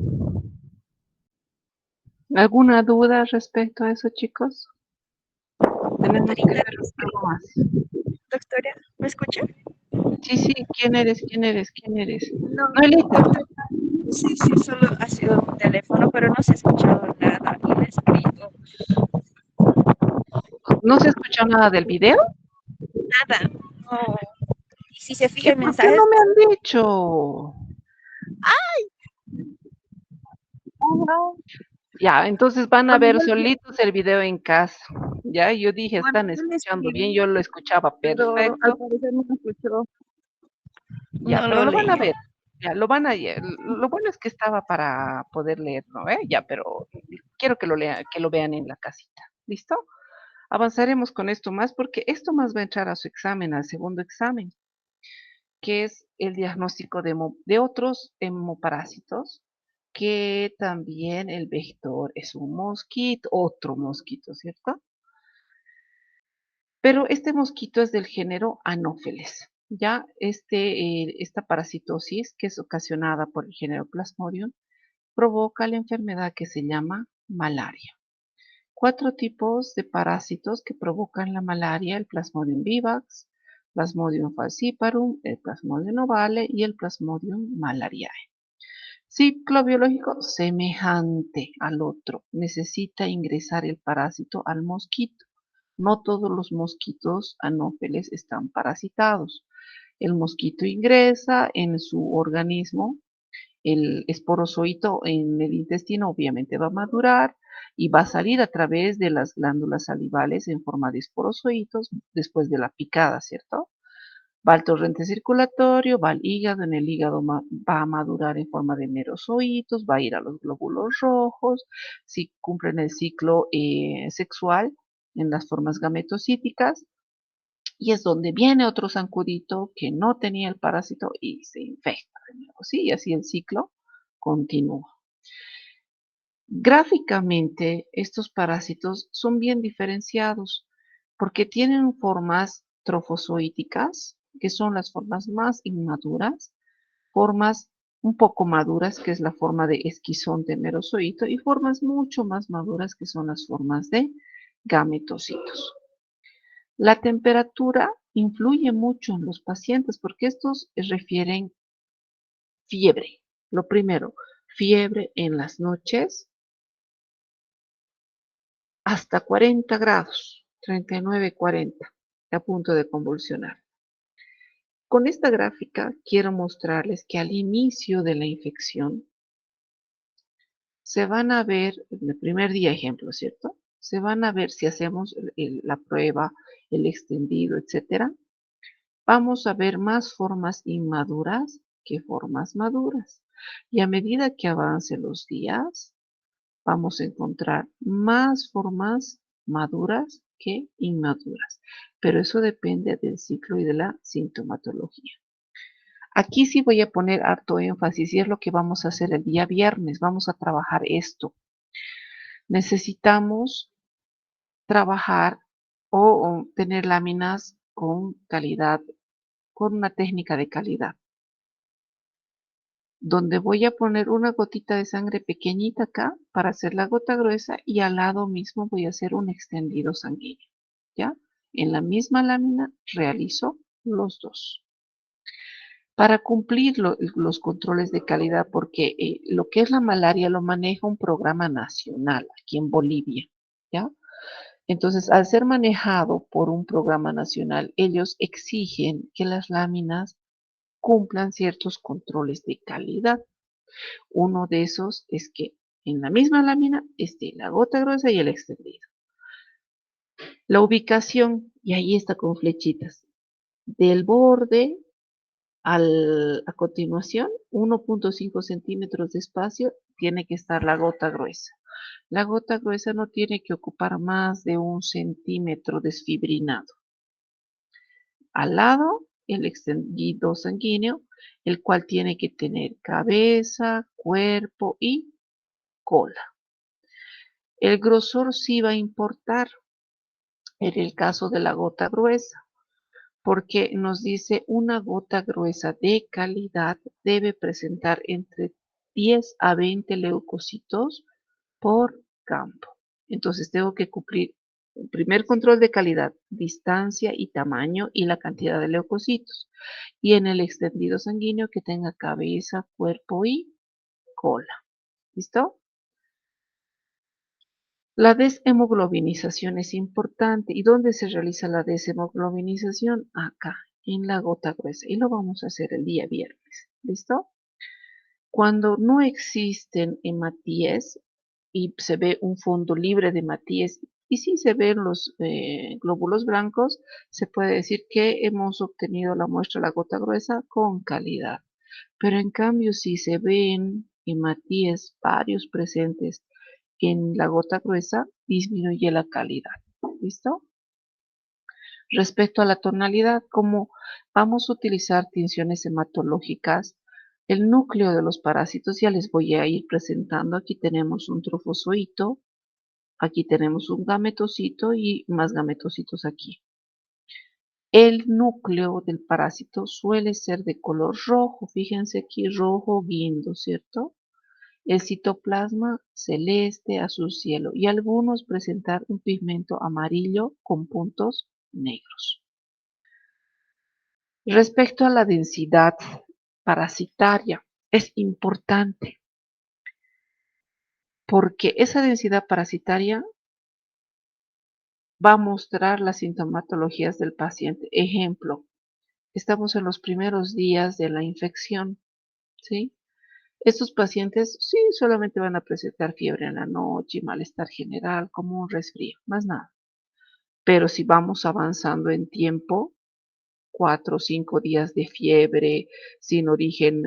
¿Alguna duda respecto a eso, chicos? Tenemos que Doctorita, ver algo más. doctora, ¿me escucha? Sí, sí, ¿quién eres? ¿Quién eres? ¿Quién eres? No, Noelita, doctora, sí, sí, solo ha sido un teléfono, pero no se ha escuchado nada y le he escrito ¿no se escuchó nada del video? nada. No. Y si se fija ¿Qué? en ¿Por qué mensajes, no me han dicho? no. Ya, entonces van a Bueno, ver solitos el video en casa. Ya, yo dije, bueno, están yo le escuchando bien, escribí, yo lo escuchaba pero al perfecto. parecer no me escuchó. Ya, No pero lo lo van a leí. ver. Ya, lo bueno es que estaba para poder leerlo, ¿eh? Ya, pero quiero que lo lean, que lo vean en la casita. ¿Listo? Avanzaremos con esto más porque esto más va a entrar a su examen, al segundo examen, que es el diagnóstico de otros hemoparásitos, que también el vector es un mosquito, otro mosquito, ¿cierto? Pero este mosquito es del género Anopheles. Ya esta parasitosis, que es ocasionada por el género Plasmodium, provoca la enfermedad que se llama malaria. 4 tipos de parásitos que provocan la malaria: el Plasmodium vivax, Plasmodium falciparum, el Plasmodium ovale y el Plasmodium malariae. Ciclo biológico semejante al otro. Necesita ingresar el parásito al mosquito. No todos los mosquitos anófeles están parasitados. El mosquito ingresa en su organismo, el esporozoito en el intestino obviamente va a madurar y va a salir a través de las glándulas salivales en forma de esporozoitos después de la picada, ¿cierto? Va al torrente circulatorio, va al hígado, en el hígado va a madurar en forma de merozoitos, va a ir a los glóbulos rojos, si cumplen el ciclo sexual en las formas gametocíticas, y es donde viene otro zancudito que no tenía el parásito y se infecta de nuevo, ¿sí? Y así el ciclo continúa. Gráficamente, estos parásitos son bien diferenciados porque tienen formas trofozoíticas, que son las formas más inmaduras, formas un poco maduras, que es la forma de esquizonte merozoito, y formas mucho más maduras, que son las formas de gametocitos. La temperatura influye mucho en los pacientes porque estos refieren fiebre. Lo primero, fiebre en las noches hasta 40 grados, 39, 40, a punto de convulsionar. Con esta gráfica quiero mostrarles que al inicio de la infección se van a ver, el primer día ejemplo, ¿cierto? Se van a ver si hacemos la prueba, el extendido, etcétera. Vamos a ver más formas inmaduras que formas maduras. Y a medida que avancen los días, vamos a encontrar más formas maduras que inmaduras. Pero eso depende del ciclo y de la sintomatología. Aquí sí voy a poner harto énfasis y es lo que vamos a hacer el día viernes. Vamos a trabajar esto. Necesitamos trabajar o tener láminas con calidad, con una técnica de calidad, donde voy a poner una gotita de sangre pequeñita acá para hacer la gota gruesa y al lado mismo voy a hacer un extendido sanguíneo, ¿ya? En la misma lámina realizo los dos. Para cumplir los controles de calidad, porque lo que es la malaria lo maneja un programa nacional aquí en Bolivia, ¿ya? Entonces, al ser manejado por un programa nacional, ellos exigen que las láminas cumplan ciertos controles de calidad. Uno de esos es que en la misma lámina esté la gota gruesa y el extendido. La ubicación, y ahí está con flechitas, del borde a continuación, 1.5 centímetros de espacio, tiene que estar la gota gruesa. La gota gruesa no tiene que ocupar más de 1 centímetro desfibrinado. Al lado, el extendido sanguíneo, el cual tiene que tener cabeza, cuerpo y cola. El grosor sí va a importar en el caso de la gota gruesa, porque nos dice una gota gruesa de calidad debe presentar entre 10 a 20 leucocitos por campo. Entonces tengo que cumplir el primer control de calidad, distancia y tamaño y la cantidad de leucocitos. Y en el extendido sanguíneo que tenga cabeza, cuerpo y cola. ¿Listo? La deshemoglobinización es importante. ¿Y dónde se realiza la deshemoglobinización? Acá, en la gota gruesa. Y lo vamos a hacer el día viernes. ¿Listo? Cuando no existen hematíes y se ve un fondo libre de hematíes y si se ven los glóbulos blancos, se puede decir que hemos obtenido la muestra de la gota gruesa con calidad. Pero en cambio, si se ven hematíes varios presentes en la gota gruesa, disminuye la calidad. ¿Listo? Respecto a la tonalidad, como vamos a utilizar tinciones hematológicas, el núcleo de los parásitos ya les voy a ir presentando. Aquí tenemos un trofozoito, aquí tenemos un gametocito y más gametocitos aquí. El núcleo del parásito suele ser de color rojo, fíjense aquí, rojo guindo, ¿cierto? El citoplasma celeste, azul cielo y algunos presentar un pigmento amarillo con puntos negros. Respecto a la densidad parasitaria, es importante porque esa densidad parasitaria va a mostrar las sintomatologías del paciente. Ejemplo, estamos en los primeros días de la infección, ¿sí? Estos pacientes sí solamente van a presentar fiebre en la noche y malestar general como un resfrío, más nada. Pero si vamos avanzando en tiempo, 4 o 5 días de fiebre, sin origen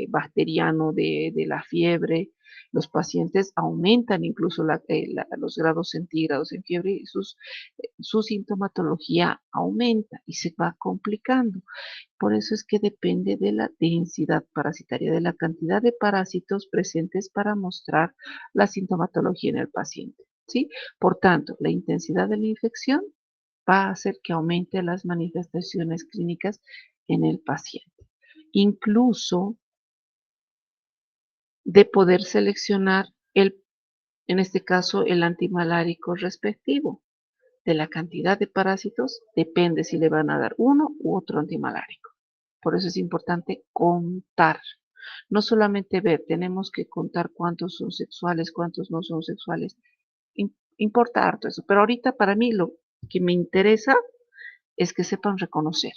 bacteriano de la fiebre. Los pacientes aumentan incluso los grados centígrados en fiebre y su sintomatología aumenta y se va complicando. Por eso es que depende de la densidad parasitaria, de la cantidad de parásitos presentes para mostrar la sintomatología en el paciente, ¿sí? Por tanto, la intensidad de la infección va a hacer que aumente las manifestaciones clínicas en el paciente. Incluso de poder seleccionar en este caso, el antimalárico respectivo. De la cantidad de parásitos depende si le van a dar uno u otro antimalárico. Por eso es importante contar. No solamente ver, tenemos que contar cuántos son sexuales, cuántos no son sexuales. Importa harto eso. Pero ahorita para mí lo que me interesa es que sepan reconocer,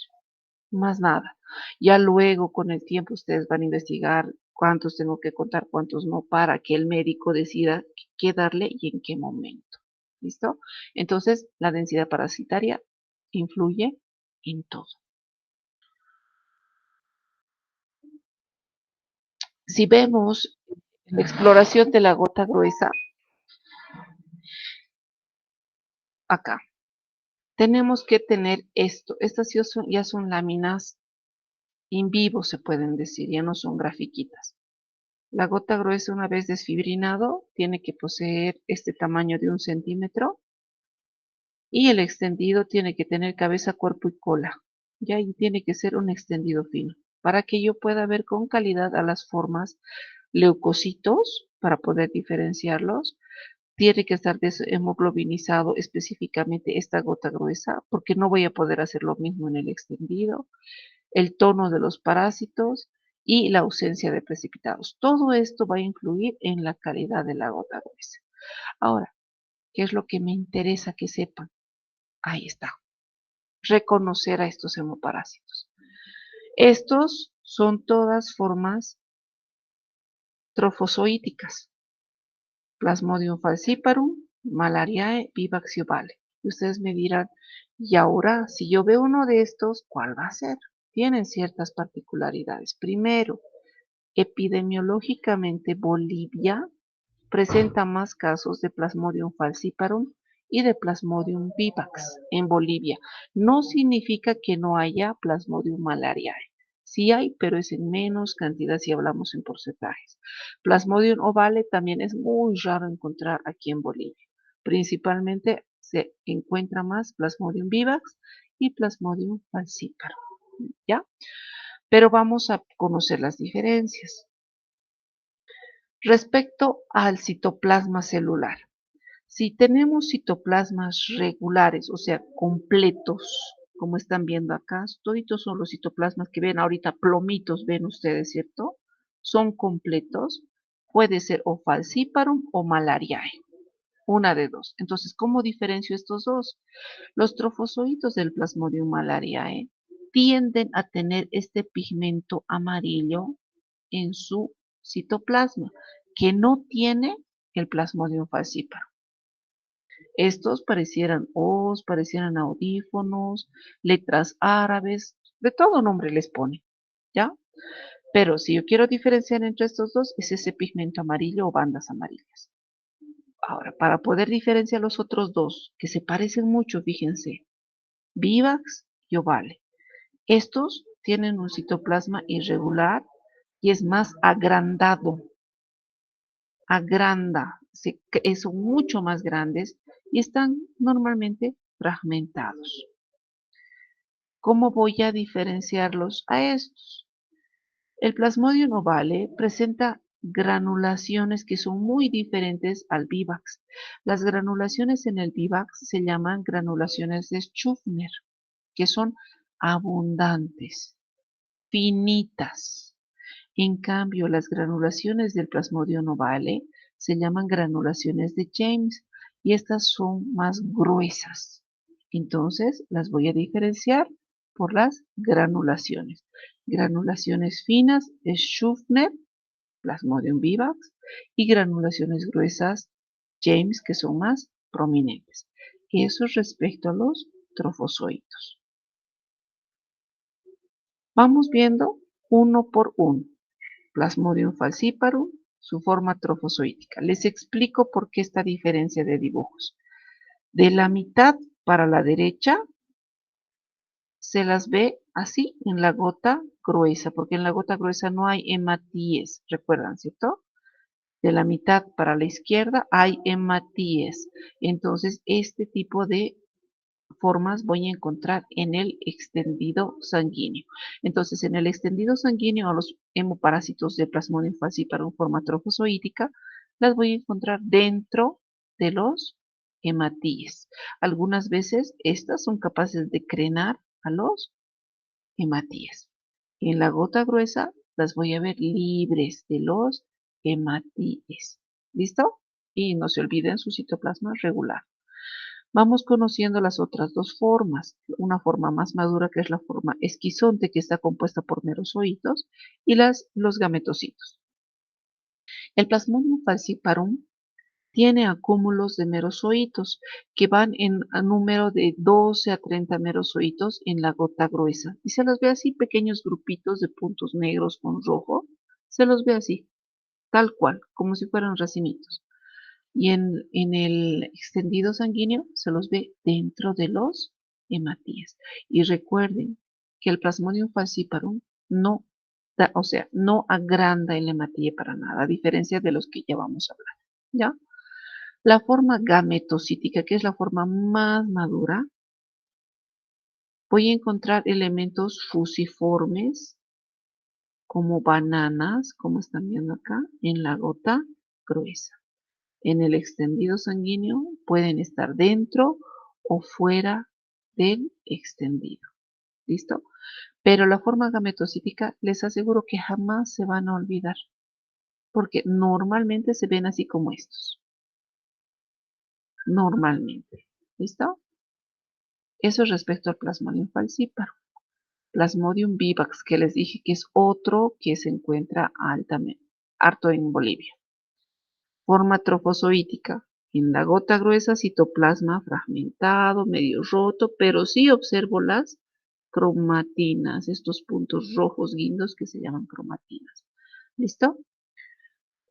más nada. Ya luego con el tiempo ustedes van a investigar cuántos tengo que contar, cuántos no, para que el médico decida qué darle y en qué momento. ¿Listo? Entonces, la densidad parasitaria influye en todo. Si vemos la exploración de la gota gruesa, acá, tenemos que tener esto. Estas ya son láminas in vivo, se pueden decir, ya no son grafiquitas. La gota gruesa, una vez desfibrinado, tiene que poseer este tamaño de 1 centímetro y el extendido tiene que tener cabeza, cuerpo y cola. Ya, y tiene que ser un extendido fino para que yo pueda ver con calidad a las formas leucocitos para poder diferenciarlos. Tiene que estar deshemoglobinizado específicamente esta gota gruesa porque no voy a poder hacer lo mismo en el extendido. El tono de los parásitos y la ausencia de precipitados. Todo esto va a influir en la calidad de la gota gruesa. Ahora, ¿qué es lo que me interesa que sepan? Ahí está. Reconocer a estos hemoparásitos. Estos son todas formas trofozoíticas. Plasmodium falciparum, Malariae, Vivax y Ovale. Y ustedes me dirán, y ahora, si yo veo uno de estos, ¿cuál va a ser? Tienen ciertas particularidades. Primero, epidemiológicamente, Bolivia presenta más casos de Plasmodium falciparum y de Plasmodium vivax en Bolivia. No significa que no haya Plasmodium malariae. Sí hay, pero es en menos cantidad si hablamos en porcentajes. Plasmodium ovale también es muy raro encontrar aquí en Bolivia. Principalmente se encuentra más Plasmodium vivax y Plasmodium falciparum. ¿Ya? Pero vamos a conocer las diferencias. Respecto al citoplasma celular, si tenemos citoplasmas regulares, o sea, completos, como están viendo acá, toditos son los citoplasmas que ven ahorita, plomitos, ven ustedes, ¿cierto? Son completos, puede ser o falciparum o malariae, una de dos. Entonces, ¿cómo diferencio estos dos? Los trofozoitos del Plasmodium malariae tienden a tener este pigmento amarillo en su citoplasma, que no tiene el Plasmodium falciparum. Estos parecieran O's, parecieran audífonos, letras árabes, de todo nombre les pone, ¿ya? Pero si yo quiero diferenciar entre estos dos, es ese pigmento amarillo o bandas amarillas. Ahora, para poder diferenciar los otros dos, que se parecen mucho, fíjense, Vivax y Ovale. Estos tienen un citoplasma irregular y es más agrandado, son mucho más grandes y están normalmente fragmentados. ¿Cómo voy a diferenciarlos a estos? El Plasmodium ovale presenta granulaciones que son muy diferentes al Vivax. Las granulaciones en el Vivax se llaman granulaciones de Schüffner, que son abundantes, finitas. En cambio, las granulaciones del Plasmodium ovale se llaman granulaciones de James y estas son más gruesas. Entonces, las voy a diferenciar por las granulaciones. Granulaciones finas es Schüffner, Plasmodium vivax, y granulaciones gruesas James, que son más prominentes. Eso es respecto a los trofozoitos. Vamos viendo uno por uno. Plasmodium falciparum, su forma trofozoítica. Les explico por qué esta diferencia de dibujos. De la mitad para la derecha se las ve así en la gota gruesa, porque en la gota gruesa no hay hematíes, recuerdan, ¿cierto? De la mitad para la izquierda hay hematíes. Entonces, este tipo de formas voy a encontrar en el extendido sanguíneo. Entonces, en el extendido sanguíneo a los hemoparásitos de Plasmodium falciparum forma trofozoítica, las voy a encontrar dentro de los hematíes. Algunas veces estas son capaces de crenar a los hematíes. En la gota gruesa las voy a ver libres de los hematíes. ¿Listo? Y no se olviden su citoplasma regular. Vamos conociendo las otras dos formas, una forma más madura que es la forma esquizonte que está compuesta por merozoitos y los gametocitos. El Plasmodium falciparum tiene acúmulos de merozoitos que van en número de 12 a 30 merozoitos en la gota gruesa y se los ve así pequeños grupitos de puntos negros con rojo, se los ve así, tal cual, como si fueran racimitos. Y en el extendido sanguíneo se los ve dentro de los hematíes. Y recuerden que el Plasmodium falciparum no da, o sea, no agranda el hematíe para nada, a diferencia de los que ya vamos a hablar. ¿Ya? La forma gametocítica, que es la forma más madura, voy a encontrar elementos fusiformes como bananas, como están viendo acá, en la gota gruesa. En el extendido sanguíneo pueden estar dentro o fuera del extendido. ¿Listo? Pero la forma gametocítica les aseguro que jamás se van a olvidar, porque normalmente se ven así como estos. Normalmente. ¿Listo? Eso es respecto al Plasmodium falciparum. Plasmodium vivax, que les dije que es otro que se encuentra harto en Bolivia. Forma trofozoítica. En la gota gruesa, citoplasma fragmentado, medio roto, pero sí observo las cromatinas, estos puntos rojos guindos que se llaman cromatinas. ¿Listo?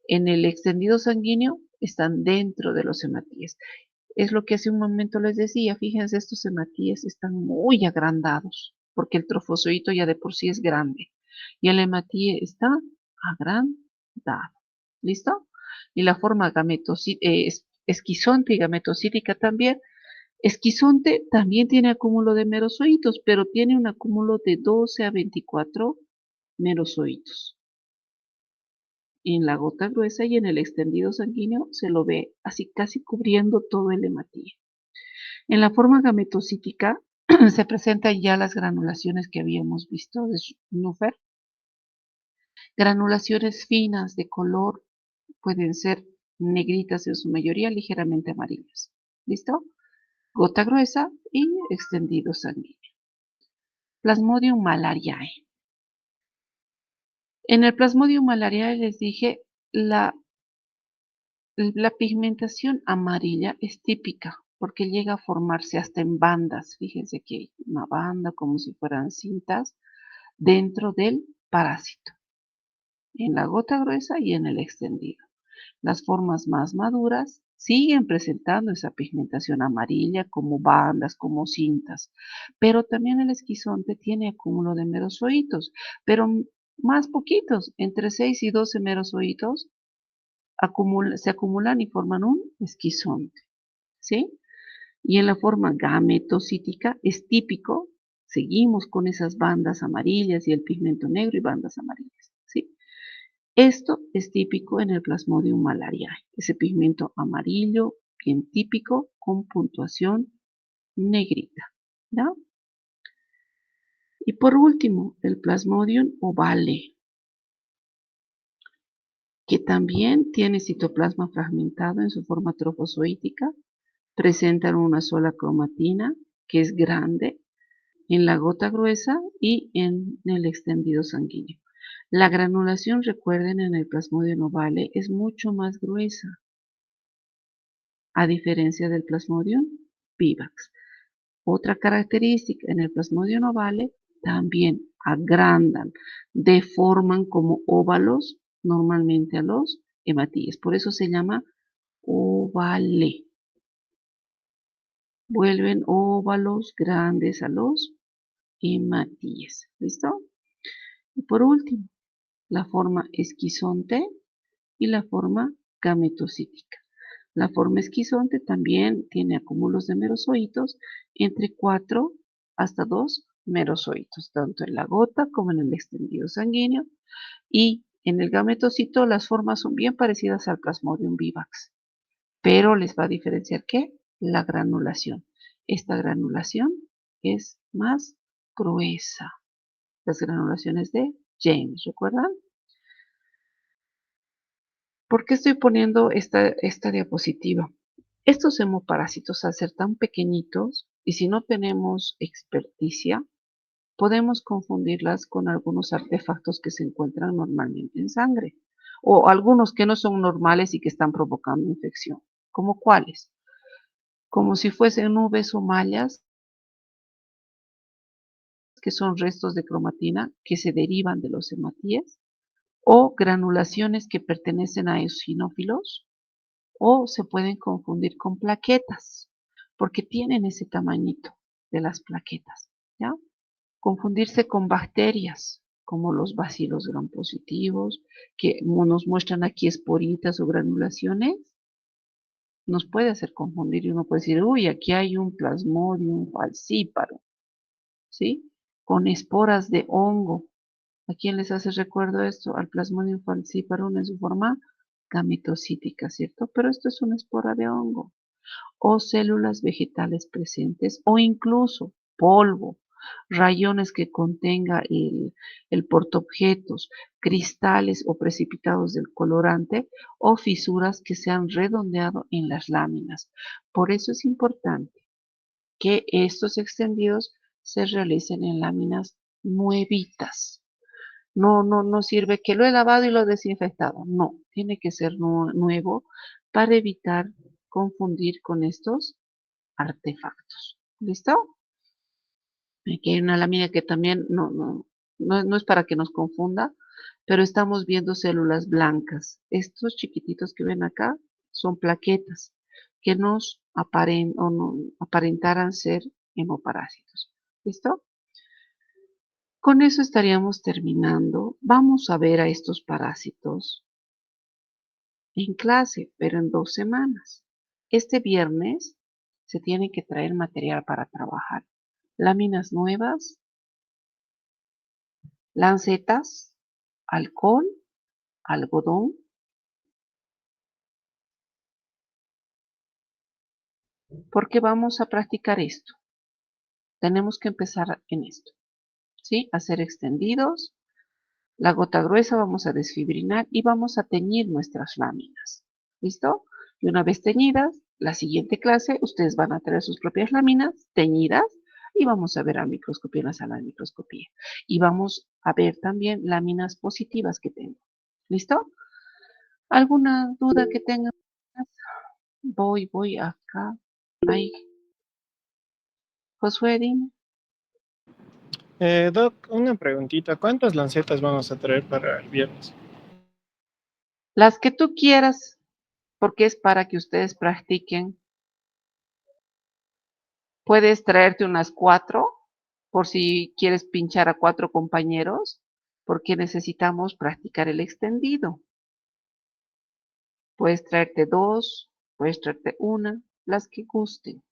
En el extendido sanguíneo están dentro de los hematíes. Es lo que hace un momento les decía, fíjense, estos hematíes están muy agrandados, porque el trofozoito ya de por sí es grande, y el hematíe está agrandado. ¿Listo? Y la forma esquizonte y gametocítica también. Esquizonte también tiene acúmulo de merozoitos, pero tiene un acúmulo de 12 a 24 merozoitos. En la gota gruesa y en el extendido sanguíneo se lo ve así casi cubriendo todo el hematíe. En la forma gametocítica se presentan ya las granulaciones que habíamos visto de Schnüffer. Granulaciones finas de color pueden ser negritas en su mayoría, ligeramente amarillas. ¿Listo? Gota gruesa y extendido sanguíneo. Plasmodium malariae. En el Plasmodium malariae les dije la pigmentación amarilla es típica porque llega a formarse hasta en bandas. Fíjense que hay una banda como si fueran cintas dentro del parásito, en la gota gruesa y en el extendido. Las formas más maduras siguen presentando esa pigmentación amarilla como bandas, como cintas, pero también el esquizonte tiene acúmulo de merozoitos, pero más poquitos, entre 6 y 12 merozoitos se acumulan y forman un esquizonte, ¿sí? Y en la forma gametocítica es típico, seguimos con esas bandas amarillas y el pigmento negro y bandas amarillas, ¿sí? Esto es típico en el Plasmodium malariae, ese pigmento amarillo, bien típico, con puntuación negrita, ¿ya? Y por último, el Plasmodium ovale, que también tiene citoplasma fragmentado en su forma trofozoítica, presentan una sola cromatina, que es grande, en la gota gruesa y en el extendido sanguíneo. La granulación, recuerden, en el Plasmodium ovale es mucho más gruesa, a diferencia del Plasmodium vivax. Otra característica en el Plasmodium ovale, también agrandan, deforman como óvalos normalmente a los hematíes. Por eso se llama ovale. Vuelven óvalos grandes a los hematíes. ¿Listo? Y por último, la forma esquizonte y la forma gametocítica. La forma esquizonte también tiene acúmulos de merozoitos entre 4 hasta 2 merozoitos, tanto en la gota como en el extendido sanguíneo. Y en el gametocito las formas son bien parecidas al Plasmodium vivax, pero les va a diferenciar ¿qué? La granulación. Esta granulación es más gruesa. Las granulaciones de James, ¿recuerdan? ¿Por qué estoy poniendo esta diapositiva? Estos hemoparásitos, al ser tan pequeñitos, y si no tenemos experticia, podemos confundirlas con algunos artefactos que se encuentran normalmente en sangre, o algunos que no son normales y que están provocando infección. ¿Como cuáles? Como si fuesen nubes o mallas, que son restos de cromatina que se derivan de los hematíes, o granulaciones que pertenecen a eosinófilos, o se pueden confundir con plaquetas, porque tienen ese tamañito de las plaquetas, ¿ya? Confundirse con bacterias, como los bacilos gram positivos, que nos muestran aquí esporitas o granulaciones, nos puede hacer confundir y uno puede decir, uy, aquí hay un Plasmodium falciparum, ¿sí? Con esporas de hongo. ¿A quién les hace recuerdo esto? Al Plasmodium falciparum en su forma gametocítica, ¿cierto? Pero esto es una espora de hongo. O células vegetales presentes, o incluso polvo, rayones que contenga el portaobjetos, cristales o precipitados del colorante, o fisuras que se han redondeado en las láminas. Por eso es importante que estos extendidos se realicen en láminas nuevitas. No sirve que lo he lavado y lo he desinfectado. No, tiene que ser nuevo para evitar confundir con estos artefactos. ¿Listo? Aquí hay una lámina que también no es para que nos confunda, pero estamos viendo células blancas. Estos chiquititos que ven acá son plaquetas que nos aparentaran ser hemoparásitos. ¿Listo? Con eso estaríamos terminando. Vamos a ver a estos parásitos en clase, pero en 2 semanas. Este viernes se tiene que traer material para trabajar. Láminas nuevas, lancetas, alcohol, algodón. Porque vamos a practicar esto. Tenemos que empezar en esto, ¿sí? Hacer extendidos. La gota gruesa vamos a desfibrinar y vamos a teñir nuestras láminas. ¿Listo? Y una vez teñidas, la siguiente clase, ustedes van a traer sus propias láminas teñidas y vamos a ver al microscopio, en la sala de microscopía. Y vamos a ver también láminas positivas que tengo. ¿Listo? ¿Alguna duda que tengan? Voy acá. Ahí. Josué, dime. Doc, una preguntita. ¿Cuántas lancetas vamos a traer para el viernes? Las que tú quieras, porque es para que ustedes practiquen. Puedes traerte unas 4, por si quieres pinchar a 4 compañeros, porque necesitamos practicar el extendido. Puedes traerte 2, puedes traerte una, las que gusten.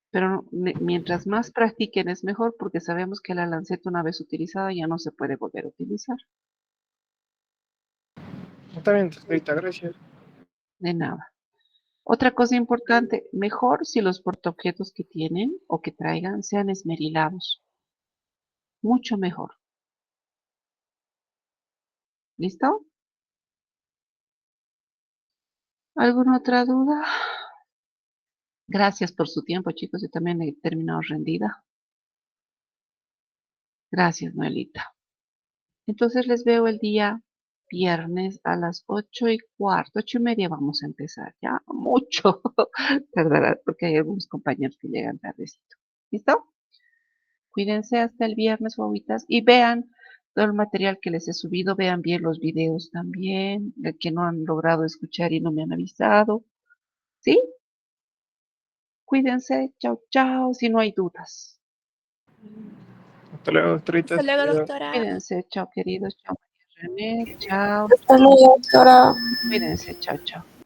Pero mientras más practiquen es mejor, porque sabemos que la lanceta una vez utilizada ya no se puede volver a utilizar. Está bien, doctorita, gracias. De nada. Otra cosa importante, mejor si los portaobjetos que tienen o que traigan sean esmerilados. Mucho mejor. ¿Listo? ¿Alguna otra duda? Gracias por su tiempo, chicos. Yo también he terminado rendida. Gracias, Noelita. Entonces les veo el día viernes a las 8:15, 8:30 vamos a empezar. Ya mucho tardará porque hay algunos compañeros que llegan tardecito. ¿Listo? Cuídense hasta el viernes, guaguitas, y vean todo el material que les he subido. Vean bien los videos también, de que no han logrado escuchar y no me han avisado. ¿Sí? Cuídense. Chao, chao, si no hay dudas. Hasta luego, doctorita. Hasta luego, doctora. Cuídense. Chao, queridos. Chao, María René. Chao. Hasta luego, doctora. Cuídense. Chao, chao.